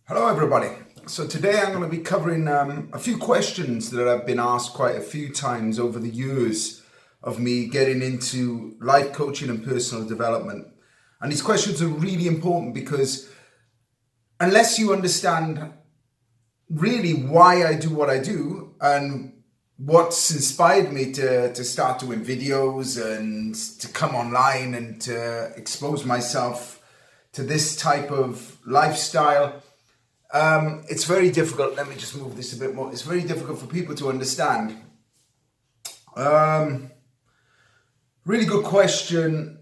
Hello everybody. So today I'm going to be covering a few questions that I've been asked quite a few times over the years of me getting into life coaching and personal development. And these questions are really important because unless you understand really why I do what I do and what's inspired me to start doing videos and to come online and to expose myself to this type of lifestyle, it's very difficult. Let me just move this a bit more. It's very difficult for people to understand. Really good question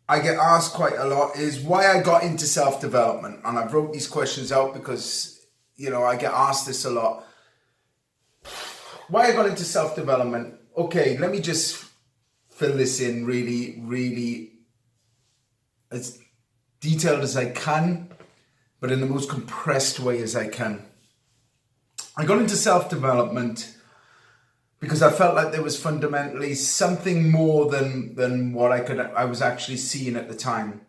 I get asked quite a lot is why I got into self-development. And I've wrote these questions out because, I get asked this a lot. Why I got into self-development. Okay, let me just fill this in really as detailed as I can, but in the most compressed way as I can. I got into self-development because I felt like there was fundamentally something more than what I was actually seeing at the time.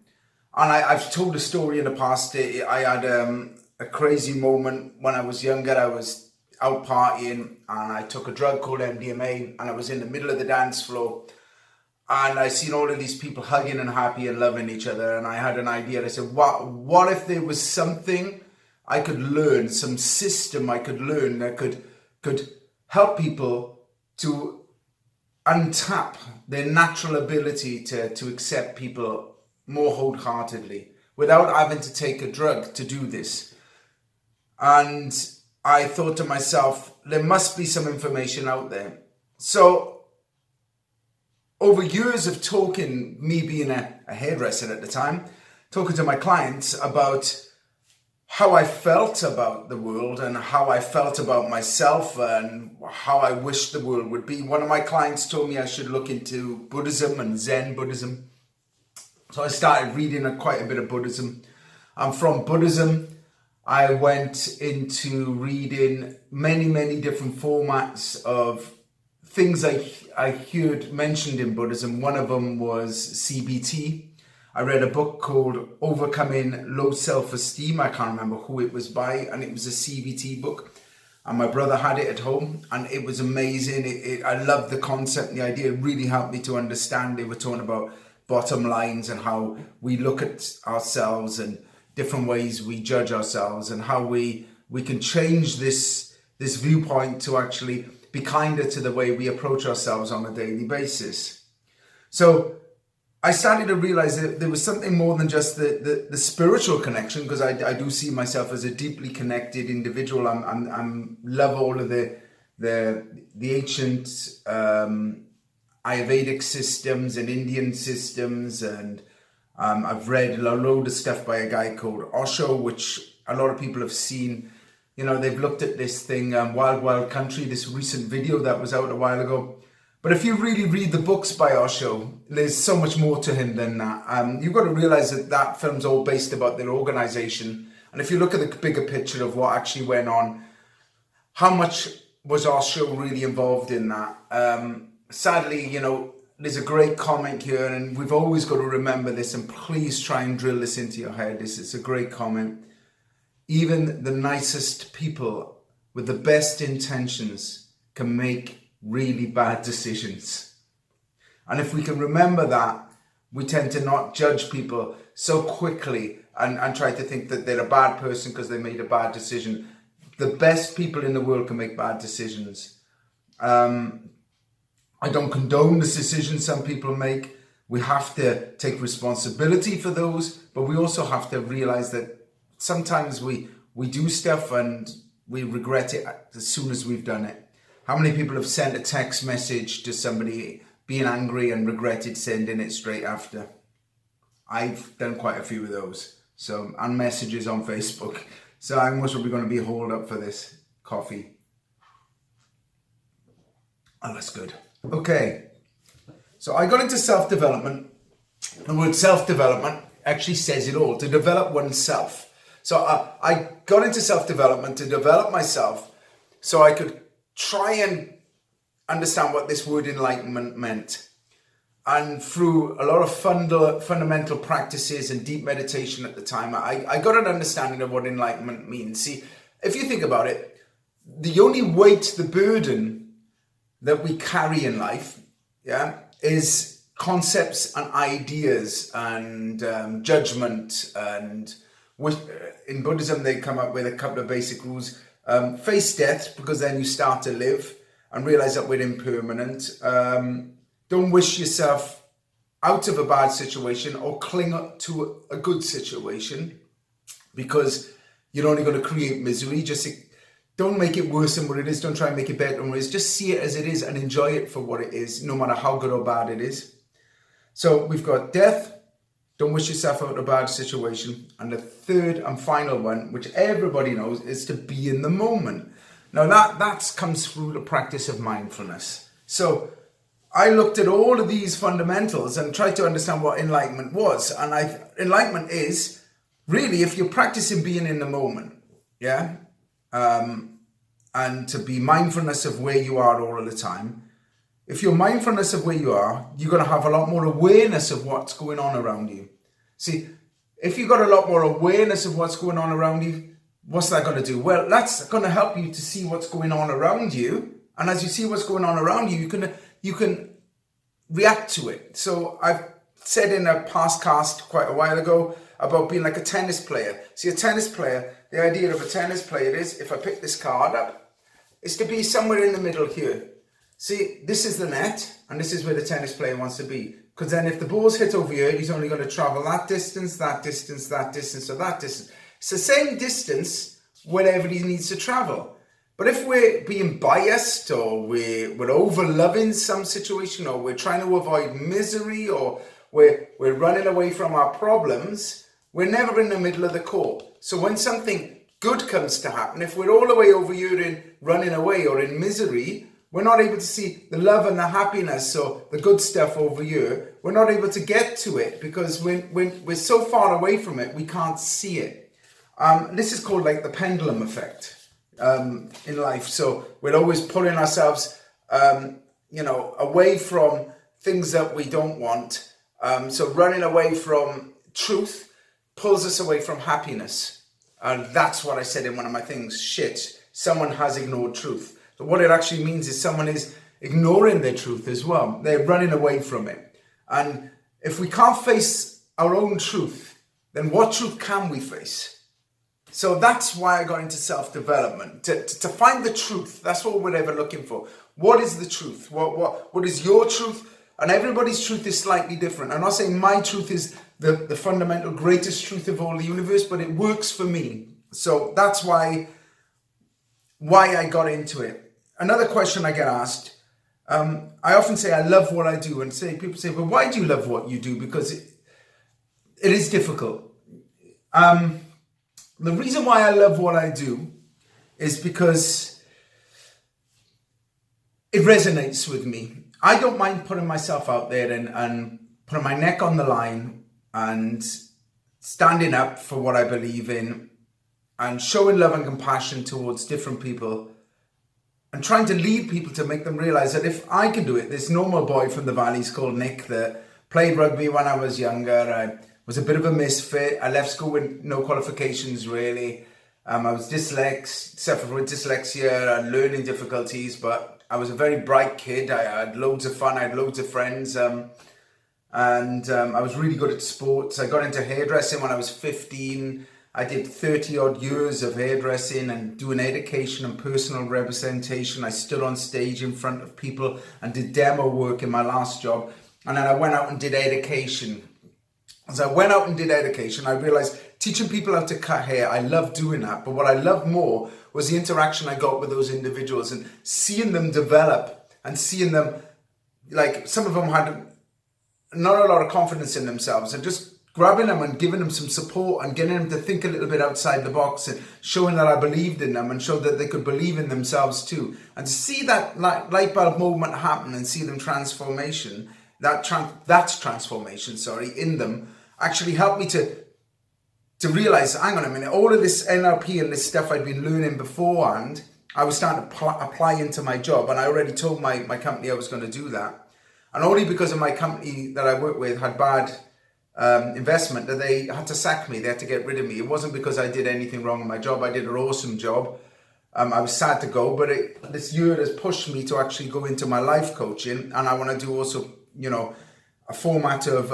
And I've told a story in the past. I had a crazy moment when I was younger. I was out partying and I took a drug called MDMA, and I was in the middle of the dance floor. And I seen all of these people hugging and happy and loving each other. And I had an idea. I said, what if there was something I could learn, some system I could learn that could help people to untap their natural ability to accept people more wholeheartedly without having to take a drug to do this. And I thought to myself, there must be some information out there. So over years of talking, me being a hairdresser at the time, talking to my clients about how I felt about the world and how I felt about myself and how I wished the world would be. One of my clients told me I should look into Buddhism and Zen Buddhism. So I started reading quite a bit of Buddhism. And from Buddhism, I went into reading many different formats of things I heard mentioned in Buddhism. One of them was CBT. I read a book called Overcoming Low Self-Esteem. I can't remember who it was by, and it was a CBT book. And my brother had it at home, and it was amazing. I loved the concept, the idea. It really helped me to understand. They were talking about bottom lines and how we look at ourselves and different ways we judge ourselves, and how we can change this viewpoint to actually be kinder to the way we approach ourselves on a daily basis. So I started to realize that there was something more than just the spiritual connection, because I do see myself as a deeply connected individual. I'm love all of the ancient Ayurvedic systems and Indian systems, and I've read a load of stuff by a guy called Osho, which a lot of people have seen. They've looked at this thing, Wild Wild Country, this recent video that was out a while ago. But if you really read the books by Osho, there's so much more to him than that. You've got to realize that film's all based about their organization. And if you look at the bigger picture of what actually went on, how much was Osho really involved in that? Sadly, there's a great comment here, and we've always got to remember this, and please try and drill this into your head. This is a great comment. Even the nicest people with the best intentions can make really bad decisions. And if we can remember that, we tend to not judge people so quickly and try to think that they're a bad person because they made a bad decision. The best people in the world can make bad decisions. I don't condone the decisions some people make. We have to take responsibility for those, but we also have to realize that sometimes we do stuff and we regret it as soon as we've done it. How many people have sent a text message to somebody being angry and regretted sending it straight after? I've done quite a few of those. And messages on Facebook. So I'm most probably going to be hauled up for this coffee. Oh, that's good. Okay. So I got into self-development. The word self-development actually says it all, to develop oneself. So I got into self-development to develop myself so I could try and understand what this word enlightenment meant. and through a lot of fundamental practices and deep meditation at the time, I got an understanding of what enlightenment means. See, if you think about it, the only weight, the burden that we carry in life, is concepts and ideas and judgment. And in Buddhism, they come up with a couple of basic rules. Face death, because then you start to live and realize that we're impermanent. Don't wish yourself out of a bad situation or cling up to a good situation, because you're only going to create misery. Just don't make it worse than what it is. Don't try and make it better than what it is. Just see it as it is and enjoy it for what it is, no matter how good or bad it is. So we've got death. Don't wish yourself out of a bad situation. And the third and final one, which everybody knows, is to be in the moment. Now that comes through the practice of mindfulness. So I looked at all of these fundamentals and tried to understand what enlightenment was. And enlightenment is really, if you're practicing being in the moment, and to be mindfulness of where you are all of the time. If you're mindfulness of where you are, you're going to have a lot more awareness of what's going on around you. See, if you've got a lot more awareness of what's going on around you, what's that going to do? Well, that's going to help you to see what's going on around you. And as you see what's going on around you, you can react to it. So I've said in a past cast quite a while ago about being like a tennis player. See, a tennis player, the idea of a tennis player is, if I pick this card up, is to be somewhere in the middle here. See, this is the net, and this is where the tennis player wants to be. Because then if the ball's hit over here, he's only going to travel that distance, that distance, that distance, or that distance. It's the same distance wherever he needs to travel. But if we're being biased, or we're over-loving some situation, or we're trying to avoid misery, or we're running away from our problems, we're never in the middle of the court. So when something good comes to happen, if we're all the way over here in running away or in misery, we're not able to see the love and the happiness or the good stuff over here. We're not able to get to it because when we're so far away from it, we can't see it. This is called like the pendulum effect in life. So we're always pulling ourselves, away from things that we don't want. So running away from truth pulls us away from happiness. And that's what I said in one of my things. Shit, someone has ignored truth. So what it actually means is someone is ignoring their truth as well. They're running away from it. And if we can't face our own truth, then what truth can we face? So that's why I got into self-development, to find the truth. That's what we're ever looking for. What is the truth? What is your truth? And everybody's truth is slightly different. I'm not saying my truth is the fundamental greatest truth of all the universe, but it works for me. So that's why I got into it. Another question I get asked, I often say I love what I do, and people say, well, why do you love what you do? Because it is difficult. The reason why I love what I do is because it resonates with me. I don't mind putting myself out there and putting my neck on the line and standing up for what I believe in and showing love and compassion towards different people and trying to lead people to make them realize that if I can do it, this normal boy from the valleys called Nick that played rugby when I was younger, I was a bit of a misfit. I left school with no qualifications really. I was suffered with dyslexia and learning difficulties, but I was a very bright kid. I had loads of fun. I had loads of friends. And I was really good at sports. I got into hairdressing when I was 15. I did 30 odd years of hairdressing and doing education and personal representation. I stood on stage in front of people and did demo work in my last job. And then I went out and did education. As I went out and did education, I realized teaching people how to cut hair, I loved doing that. But what I loved more was the interaction I got with those individuals and seeing them develop and seeing them, like some of them had not a lot of confidence in themselves, and just grabbing them and giving them some support and getting them to think a little bit outside the box and showing that I believed in them and showed that they could believe in themselves too. And to see that light bulb moment happen and see them transformation, that's transformation, in them, actually helped me to realize, hang on a minute, all of this NLP and this stuff I'd been learning beforehand, I was starting to apply into my job. And I already told my company I was going to do that. And only because of my company that I work with had bad investment that they had to sack me. They had to get rid of me. It wasn't because I did anything wrong in my job. I did an awesome job. I was sad to go, but this year has pushed me to actually go into my life coaching, and I want to do also, a format of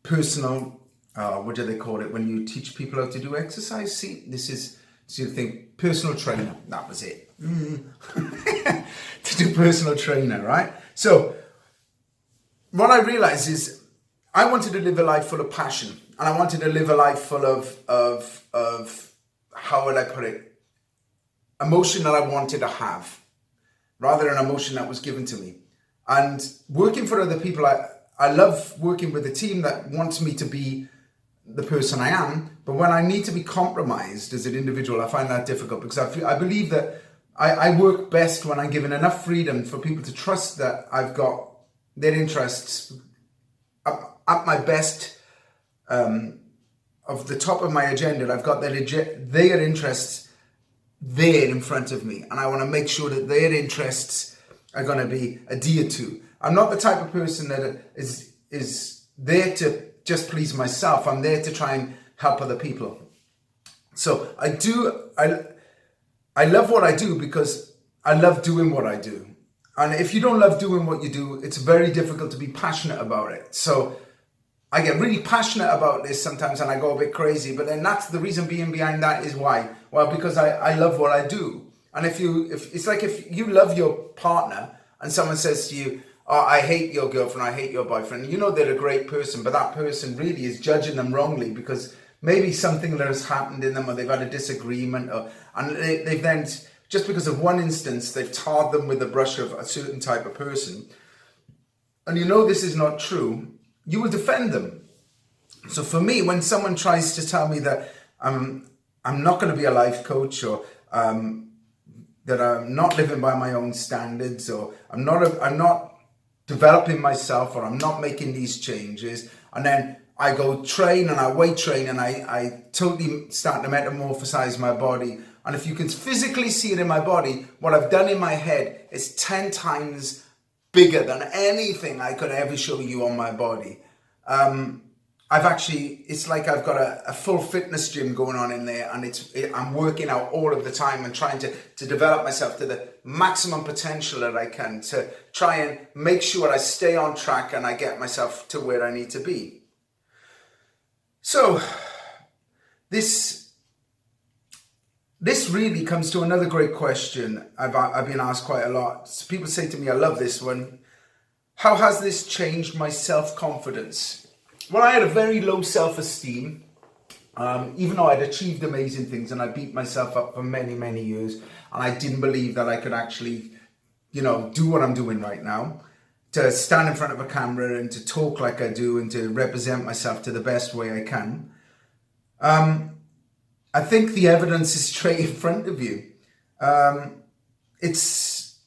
personal, what do they call it when you teach people how to do exercise? See, this is, so you think personal trainer, that was it. To do personal trainer, right? So what I realized is I wanted to live a life full of passion, and I wanted to live a life full of how would I put it? Emotion that I wanted to have, rather than emotion that was given to me. And working for other people, I love working with a team that wants me to be the person I am, but when I need to be compromised as an individual, I find that difficult, because I believe that I work best when I'm given enough freedom for people to trust that I've got their interests at my best, of the top of my agenda. I've got their interests there in front of me, and I want to make sure that their interests are going to be adhered to. I'm not the type of person that is there to just please myself. I'm there to try and help other people. So I love what I do because I love doing what I do. And if you don't love doing what you do, it's very difficult to be passionate about it. So I get really passionate about this sometimes, and I go a bit crazy, but then that's the reason being behind that is why. Well, because I love what I do. And if it's like if you love your partner and someone says to you, oh, I hate your girlfriend, I hate your boyfriend, you know they're a great person, but that person really is judging them wrongly because maybe something that has happened in them, or they've had a disagreement, and they've then, just because of one instance, they've tarred them with the brush of a certain type of person. And you know this is not true, you will defend them. So for me, when someone tries to tell me that I'm not going to be a life coach, or that I'm not living by my own standards, or I'm not developing myself, or I'm not making these changes, and then I go train and I weight train and I totally start to metamorphosize my body. And if you can physically see it in my body, what I've done in my head is 10 times bigger than anything I could ever show you on my body. It's like I've got a full fitness gym going on in there, and I'm working out all of the time and trying to develop myself to the maximum potential that I can, to try and make sure I stay on track and I get myself to where I need to be. So this really comes to another great question I've been asked quite a lot. So people say to me, I love this one. How has this changed my self-confidence? Well, I had a very low self-esteem, even though I'd achieved amazing things, and I beat myself up for many, many years, and I didn't believe that I could actually, do what I'm doing right now, to stand in front of a camera and to talk like I do and to represent myself to the best way I can. I think the evidence is straight in front of you. It's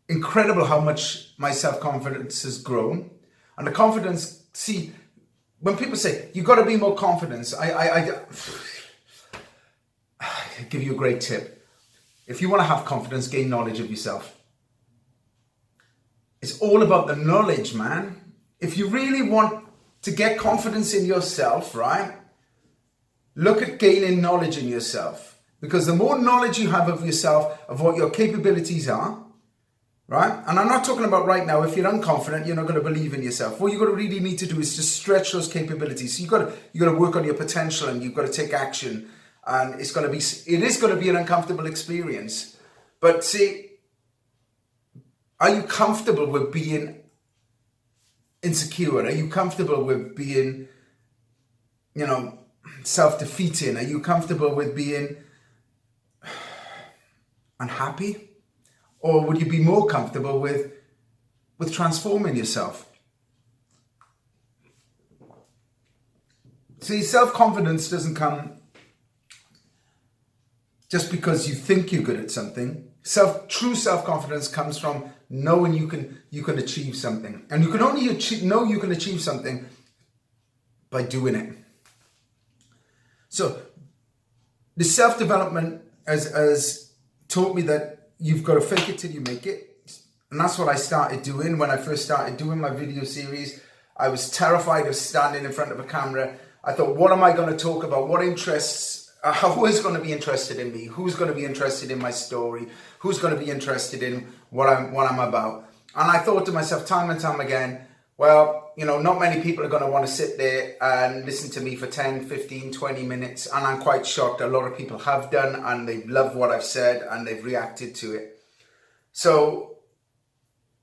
incredible how much my self-confidence has grown. And the confidence, see, when people say, you've got to be more confident, I give you a great tip. If you want to have confidence, gain knowledge of yourself. It's all about the knowledge, man. If you really want to get confidence in yourself, right? Look at gaining knowledge in yourself. Because the more knowledge you have of yourself, of what your capabilities are, right? And I'm not talking about right now, if you're unconfident, you're not going to believe in yourself. What you're going to really need to do is to stretch those capabilities. So you've got to work on your potential, and you've got to take action. And it is going to be an uncomfortable experience. But see, are you comfortable with being insecure? Are you comfortable with being, self-defeating? Are you comfortable with being unhappy? Or would you be more comfortable with transforming yourself? See, self-confidence doesn't come just because you think you're good at something. True self-confidence comes from knowing you can achieve something. And you can only know you can achieve something by doing it. So the self-development has taught me that you've got to fake it till you make it. And that's what I started doing when I first started doing my video series. I was terrified of standing in front of a camera. I thought, what am I going to talk about? What interests, who is going to be interested in me? Who's going to be interested in my story? Who's going to be interested in what I'm about? And I thought to myself time and time again, well, you know, not many people are going to want to sit there and listen to me for 10, 15, 20 minutes. And I'm quite shocked. A lot of people have done, and they've loved what I've said and they've reacted to it. So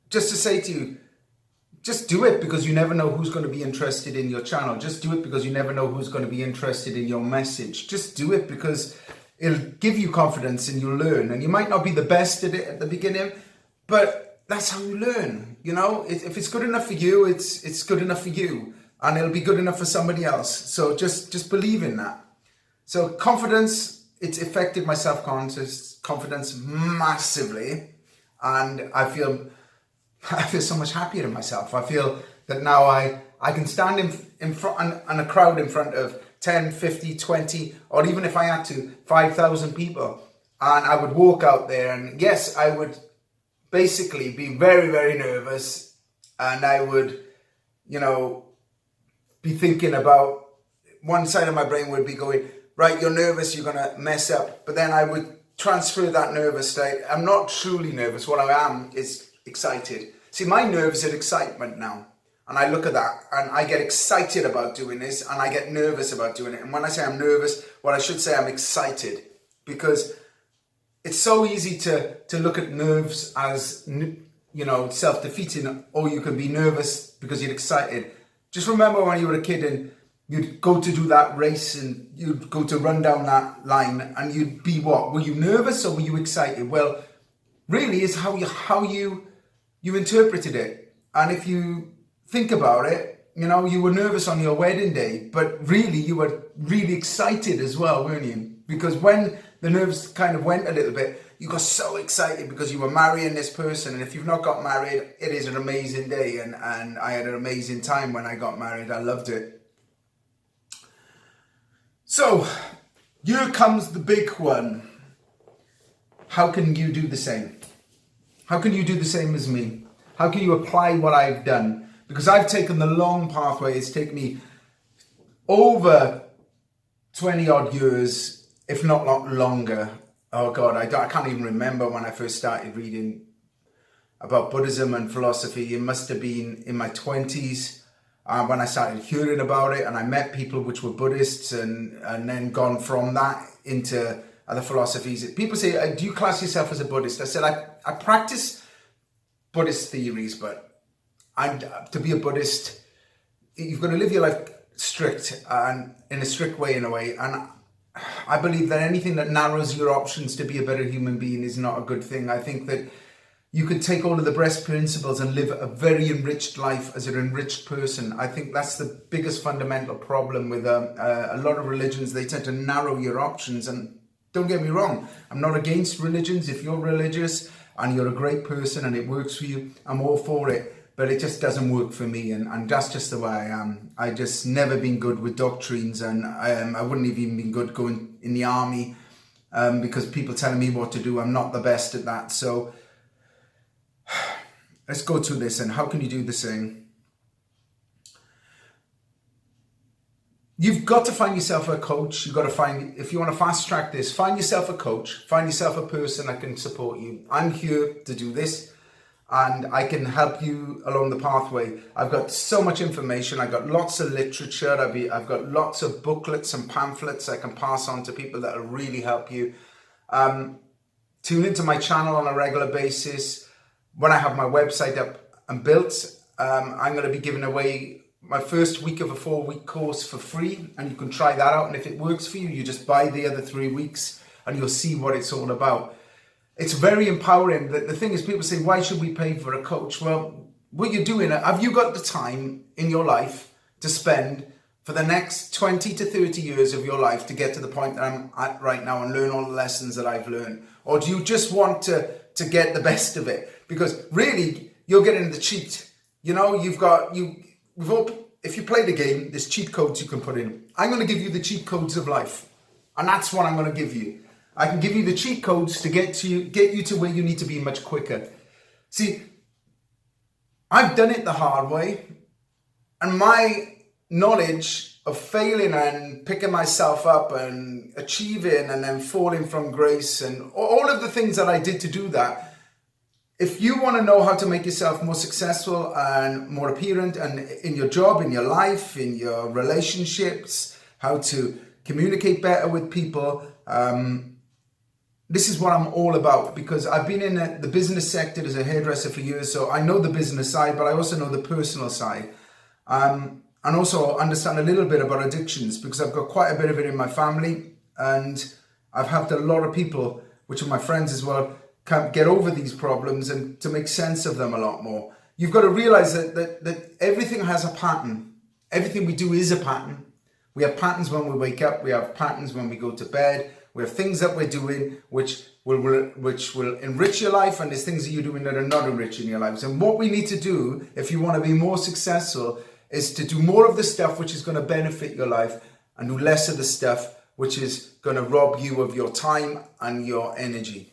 just to say to you, just do it, because you never know who's going to be interested in your channel. Just do it because you never know who's going to be interested in your message. Just do it because it'll give you confidence and you'll learn. And you might not be the best at it at the beginning, but that's how you learn. You know, if it's good enough for you, it's good enough for you, and it'll be good enough for somebody else. So just believe in that. So confidence, it's affected my confidence massively, and I feel so much happier in myself. I feel that now I can stand in front and a crowd in front of 10, 50, 20, or even if I had to, 5,000 people, and I would walk out there, and yes, I would basically be very, very nervous, and I would, you know, be thinking about, one side of my brain would be going, right, you're nervous, you're going to mess up, but then I would transfer that nervous state. I'm not truly nervous. What I am is excited. See, my nerves are excitement now. And I look at that and I get excited about doing this, and I get nervous about doing it. And when I say I'm nervous, what I should say, I'm excited, because it's so easy to look at nerves as, you know, self-defeating, or you can be nervous because you're excited. Just remember when you were a kid and you'd go to do that race and you'd go to run down that line, and you'd be what? Were you nervous or were you excited? Well, really is how you interpreted it. And if you think about it, you know, you were nervous on your wedding day, but really you were really excited as well, weren't you? Because when the nerves kind of went a little bit, you got so excited because you were marrying this person. And if you've not got married, it is an amazing day. And I had an amazing time when I got married. I loved it. So here comes the big one. How can you do the same? How can you do the same as me? How can you apply what I've done? Because I've taken the long pathway. It's taken me over 20 odd years, if not longer. Oh God, I can't even remember when I first started reading about Buddhism and philosophy. It must have been in my 20s when I started hearing about it, and I met people which were Buddhists, and then gone from that into other philosophies. People say, do you class yourself as a Buddhist? I said, I practice Buddhist theories, but to be a Buddhist, you've got to live your life strict and in a strict way, in a way. And I believe that anything that narrows your options to be a better human being is not a good thing. I think that you could take all of the best principles and live a very enriched life as an enriched person. I think that's the biggest fundamental problem with a lot of religions. They tend to narrow your options. And don't get me wrong, I'm not against religions. If you're religious and you're a great person and it works for you, I'm all for it. But it just doesn't work for me, and that's just the way I am. I just never been good with doctrines, and I wouldn't have even been good going in the army because people telling me what to do. I'm not the best at that. So let's go to this, and how can you do the same? You've got to find yourself a coach. You've got to find, if you want to fast track this, find yourself a coach, find yourself a person that can support you. I'm here to do this, and I can help you along the pathway. I've got so much information. I've got lots of literature. I've got lots of booklets and pamphlets I can pass on to people that will really help you. Tune into my channel on a regular basis. When I have my website up and built, I'm going to be giving away my first week of a 4-week course for free, and you can try that out. And if it works for you, you just buy the other 3 weeks and you'll see what it's all about. It's very empowering. The thing is, people say, why should we pay for a coach? Well, what you're doing, have you got the time in your life to spend for the next 20 to 30 years of your life to get to the point that I'm at right now and learn all the lessons that I've learned? Or do you just want to get the best of it? Because really, you're getting the cheat. You know, if you play the game, there's cheat codes you can put in. I'm going to give you the cheat codes of life. And that's what I'm going to give you. I can give you the cheat codes to get you to where you need to be much quicker. See, I've done it the hard way, and my knowledge of failing and picking myself up and achieving and then falling from grace and all of the things that I did to do that. If you want to know how to make yourself more successful and more apparent and in your job, in your life, in your relationships, how to communicate better with people, this is what I'm all about, because I've been in the business sector as a hairdresser for years, so I know the business side, but I also know the personal side. And also understand a little bit about addictions, because I've got quite a bit of it in my family, and I've helped a lot of people, which are my friends as well, get over these problems and to make sense of them a lot more. You've got to realize that everything has a pattern. Everything we do is a pattern. We have patterns when we wake up. We have patterns when we go to bed. We have things that we're doing which will enrich your life, and there's things that you're doing that are not enriching your lives. And what we need to do, if you want to be more successful, is to do more of the stuff which is going to benefit your life and do less of the stuff which is going to rob you of your time and your energy.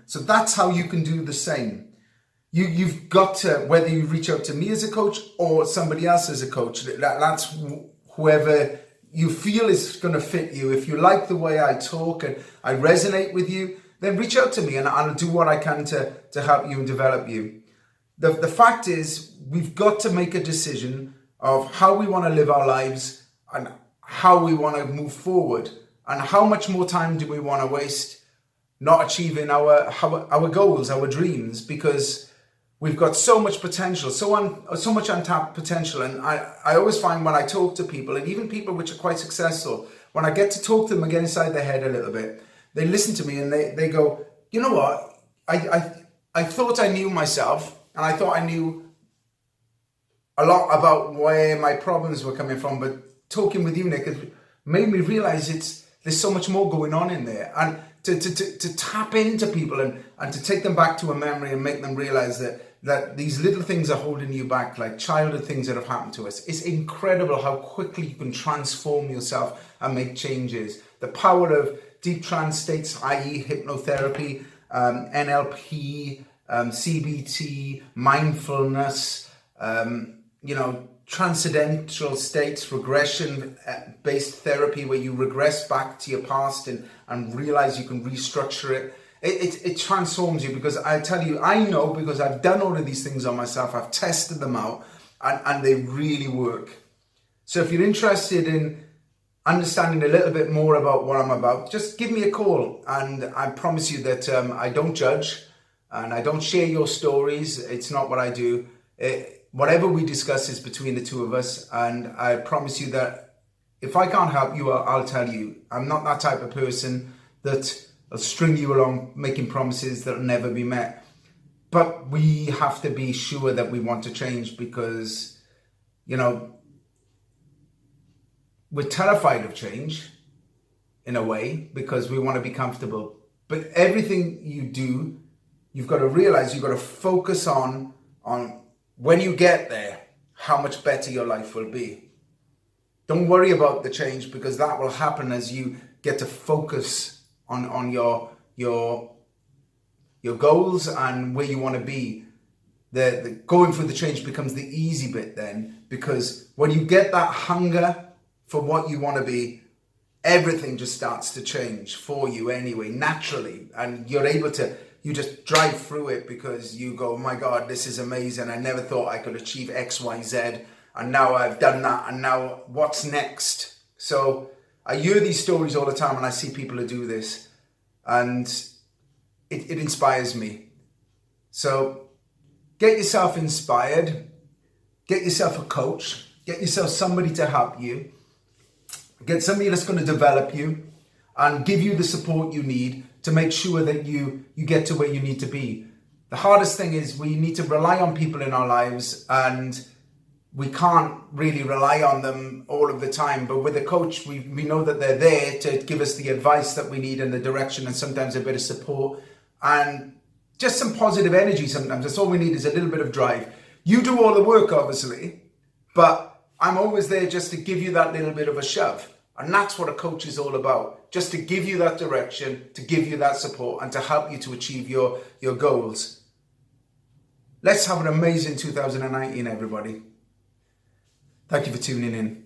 So that's how you can do the same. You've got to, whether you reach out to me as a coach or somebody else as a coach, that's whoever you feel is going to fit you. If you like the way I talk and I resonate with you, then reach out to me and I'll do what I can to help you and develop you. The fact is, we've got to make a decision of how we want to live our lives and how we want to move forward, and how much more time do we want to waste not achieving our goals, our dreams, because we've got so much potential, so much untapped potential. And I always find when I talk to people, and even people which are quite successful, when I get to talk to them and get inside their head a little bit, they listen to me and they go, you know what, I thought I knew myself, and I thought I knew a lot about where my problems were coming from, but talking with you, Nick, it made me realize there's so much more going on in there. And to tap into people and to take them back to a memory and make them realize that these little things are holding you back, like childhood things that have happened to us. It's incredible how quickly you can transform yourself and make changes. The power of deep trance states, i.e. hypnotherapy, NLP, CBT, mindfulness, transcendental states, regression-based therapy, where you regress back to your past and realize you can restructure it. It transforms you, because I tell you, I know, because I've done all of these things on myself. I've tested them out, and they really work. So if you're interested in understanding a little bit more about what I'm about, just give me a call, and I promise you that I don't judge and I don't share your stories. It's not what I do. Whatever we discuss is between the two of us, and I promise you that if I can't help you, I'll tell you. I'm not that type of person that will string you along making promises that will never be met. But we have to be sure that we want to change, because, we're terrified of change in a way, because we want to be comfortable. But everything you do, you've got to realize, you've got to focus on when you get there, how much better your life will be. Don't worry about the change, because that will happen as you get to focus on your goals and where you want to be. The going through the change becomes the easy bit then, because when you get that hunger for what you want to be, everything just starts to change for you anyway, naturally, and you're able to. You just drive through it, because you go, oh my God, this is amazing. I never thought I could achieve X, Y, Z. And now I've done that. And now what's next? So I hear these stories all the time, and I see people who do this, and it inspires me. So get yourself inspired, get yourself a coach, get yourself somebody to help you, get somebody that's going to develop you and give you the support you need to make sure that you get to where you need to be. The hardest thing is we need to rely on people in our lives, and we can't really rely on them all of the time. But with a coach, we know that they're there to give us the advice that we need and the direction, and sometimes a bit of support and just some positive energy sometimes. That's all we need, is a little bit of drive. You do all the work, obviously, but I'm always there just to give you that little bit of a shove. And that's what a coach is all about. Just to give you that direction, to give you that support, and to help you to achieve your goals. Let's have an amazing 2019, everybody. Thank you for tuning in.